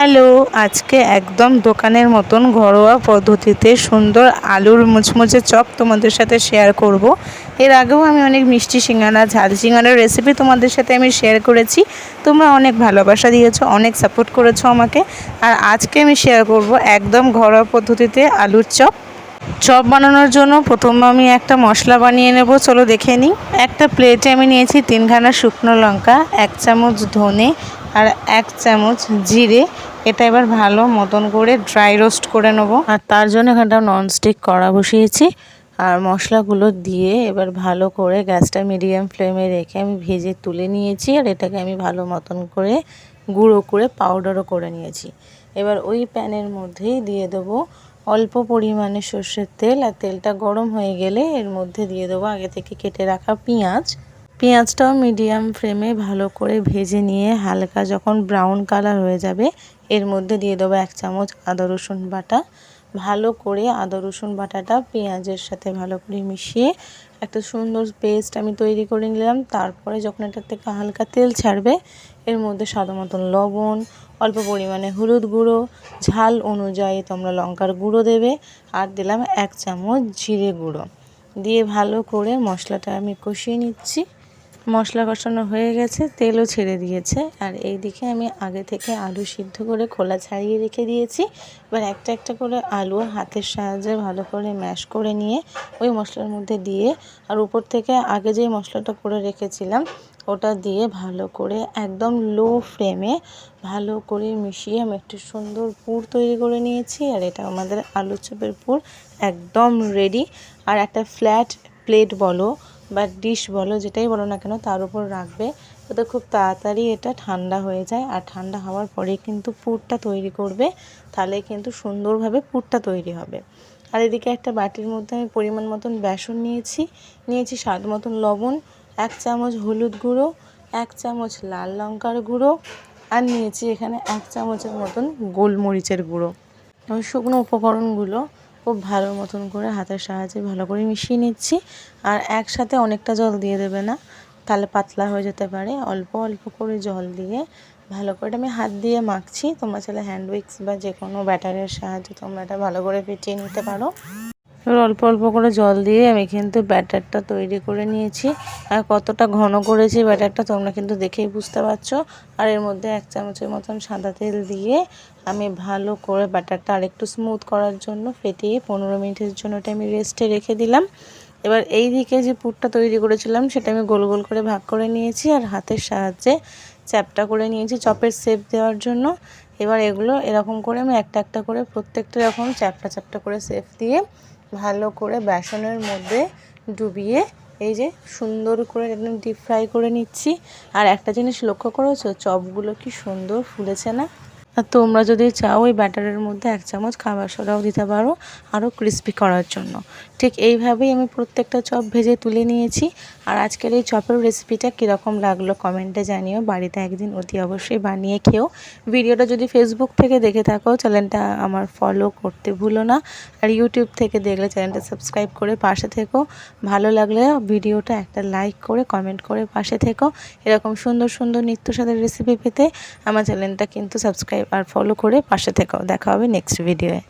Hello, আজকে একদম দোকানের মতন ঘরোয়া পদ্ধতিতে সুন্দর আলুর মুচমুচে চপ তোমাদের সাথে শেয়ার করব। এর আগেও আমি অনেক মিষ্টি সিঙ্গারা, ঝাল সিঙ্গারার রেসিপি তোমাদের সাথে আমি শেয়ার করেছি। তোমরা অনেক ভালোবাসা দিয়েছো, অনেক সাপোর্ট করেছো আমাকে। আর আজকে আমি শেয়ার করব একদম ঘরোয়া পদ্ধতিতে আলুর চপ। চপ বানানোর জন্য প্রথমে আমি একটা মশলা বানিয়ে নেব, চলো দেখে নিই। একটা প্লেটে আমি নিয়েছি 3খানা শুকনো লঙ্কা, 1 চামচ ধনে আর 1 চামচ জিরে। এটা এবার ভালো মতন করে ড্রাই রোস্ট করে নেব। আর তার জন্য এখানটা ননস্টিক কড়া বসিয়েছি। আর মশলাগুলো দিয়ে এবার ভালো করে গ্যাসটা মিডিয়াম ফ্লেমে রেখে আমি ভেজে তুলে নিয়েছি। আর এটাকে আমি ভালো মতন করে গুঁড়ো করে পাউডারও করে নিয়েছি। এবার ওই প্যানের মধ্যেই দিয়ে দেবো অল্প পরিমাণে সর্ষের তেল। আর তেলটা গরম হয়ে গেলে এর মধ্যে দিয়ে দেবো আগে থেকে কেটে রাখা পেঁয়াজ। পেঁয়াজটাও মিডিয়াম ফ্লেমে ভালো করে ভেজে নিয়ে হালকা যখন ব্রাউন কালার হয়ে যাবে এর মধ্যে দিয়ে দেবো 1 চামচ আদা রসুন বাটা। ভালো করে আদা রসুন বাটাটা পেঁয়াজের সাথে ভালো করে মিশিয়ে একটা সুন্দর পেস্ট আমি তৈরি করে নিলাম। তারপরে যখন এটার থেকে হালকা তেল ছাড়বে এর মধ্যে স্বাদ মতন লবণ, অল্প পরিমাণে হলুদ গুঁড়ো, ঝাল অনুযায়ী তোমরা লঙ্কার গুঁড়ো দেবে, আর দিলাম 1 চামচ জিরে গুঁড়ো দিয়ে ভালো করে মশলাটা আমি কষিয়ে নিচ্ছি। মশলা কষানো হয়ে গেছে, তেলও ছেড়ে দিয়েছে। আর এই দিকে আমি আগে থেকে আলু সিদ্ধ করে খোলা ছাড়িয়ে রেখে দিয়েছি। এবার একটা একটা করে আলু হাতের সাহায্যে ভালো করে ম্যাশ করে নিয়ে ওই মশলার মধ্যে দিয়ে আর উপর থেকে আগে যে মশলাটা করে রেখেছিলাম ওটা দিয়ে ভালো করে একদম লো ফ্লেমে ভালো করে মিশিয়ে আমি একটু সুন্দর পুর তৈরি করে নিয়েছি। আর এটা আমাদের আলু চপের পুর একদম রেডি। আর একটা ফ্ল্যাট প্লেট বলো বা ডিশ বলো, যেটাই বলো না কেন, তার উপর রাখবে, যাতে খুব তাড়াতাড়ি এটা ঠান্ডা হয়ে যায়। আর ঠান্ডা হওয়ার পরে কিন্তু পুরটা তৈরি করবে, তাহলে কিন্তু সুন্দরভাবে পুরটা তৈরি হবে। আর এদিকে একটা বাটির মধ্যে আমি পরিমাণ মতন বেসন নিয়েছি স্বাদ মতন লবণ, 1 চামচ হলুদ গুঁড়ো, 1 চামচ লাল লঙ্কার গুঁড়ো, আর নিয়েছি এখানে 1 চামচের মতন গোলমরিচের গুঁড়ো। ওই শুকনো উপকরণগুলো খুব ভালো মতন করে হাতের সাহায্যে ভালো করে মিশিয়ে নিচ্ছি। আর একসাথে অনেকটা জল দিয়ে দেবে না, তাহলে পাতলা হয়ে যেতে পারে। অল্প অল্প করে জল দিয়ে ভালো করে আমি হাত দিয়ে মাখছি। তোমরা চাইলে হ্যান্ড উইক্স বা যে কোনো ব্যাটারের সাহায্যে তোমরা এটা ভালো করে ফেটিয়ে নিতে পারো। এবার অল্প অল্প করে জল দিয়ে আমি কিন্তু ব্যাটারটা তৈরি করে নিয়েছি। আর কতটা ঘন করেছি ব্যাটারটা তোমরা কিন্তু দেখেই বুঝতে পারছো। আর এর মধ্যে 1 চামচের মতন সাদা তেল দিয়ে আমি ভালো করে ব্যাটারটা আরেকটু স্মুথ করার জন্য ফেটিয়ে 15 মিনিটের জন্য এটা আমি রেস্টে রেখে দিলাম। এবার এই দিকে যে পুরটা তৈরি করেছিলাম সেটা আমি গোল গোল করে ভাগ করে নিয়েছি আর হাতের সাহায্যে চ্যাপটা করে নিয়েছি চপের শেপ দেওয়ার জন্য। এবার এগুলো এরকম করে আমি একটা একটা করে প্রত্যেকটা এরকম চ্যাপটা চ্যাপটা করে শেপ দিয়ে ভালো করে বেসনের মধ্যে ডুবিয়ে এই যে সুন্দর করে একদম ডিপ ফ্রাই করে নিচ্ছি। আর একটা জিনিস লক্ষ্য করেছো, চপগুলো কি সুন্দর ফুলেছে না? আর তোমরা যদি চাও ওই ব্যাটারের মধ্যে 1 চামচ খাবার সোডাও দিতে পারো আরও ক্রিস্পি করার জন্য। ঠিক এইভাবেই আমি প্রত্যেকটা চপ ভেজে তুলে নিয়েছি। আর আজকের এই চপের রেসিপিটা কীরকম লাগলো কমেন্টে জানিও। বাড়িতে একদিন অতি অবশ্যই বানিয়ে খেও। ভিডিওটা যদি ফেসবুক থেকে দেখে থাকো চ্যানেলটা আমার ফলো করতে ভুলো না। আর ইউটিউব থেকে দেখলে চ্যানেলটা সাবস্ক্রাইব করে পাশে থেকো। ভালো লাগলে ভিডিওটা একটা লাইক করে কমেন্ট করে পাশে থেকো। এরকম সুন্দর সুন্দর নিত্য স্বাদের রেসিপি পেতে আমার চ্যানেলটা কিন্তু সাবস্ক্রাইব আর ফলো করে পাশে থেকো। দেখা হবে নেক্সট ভিডিওয়ে।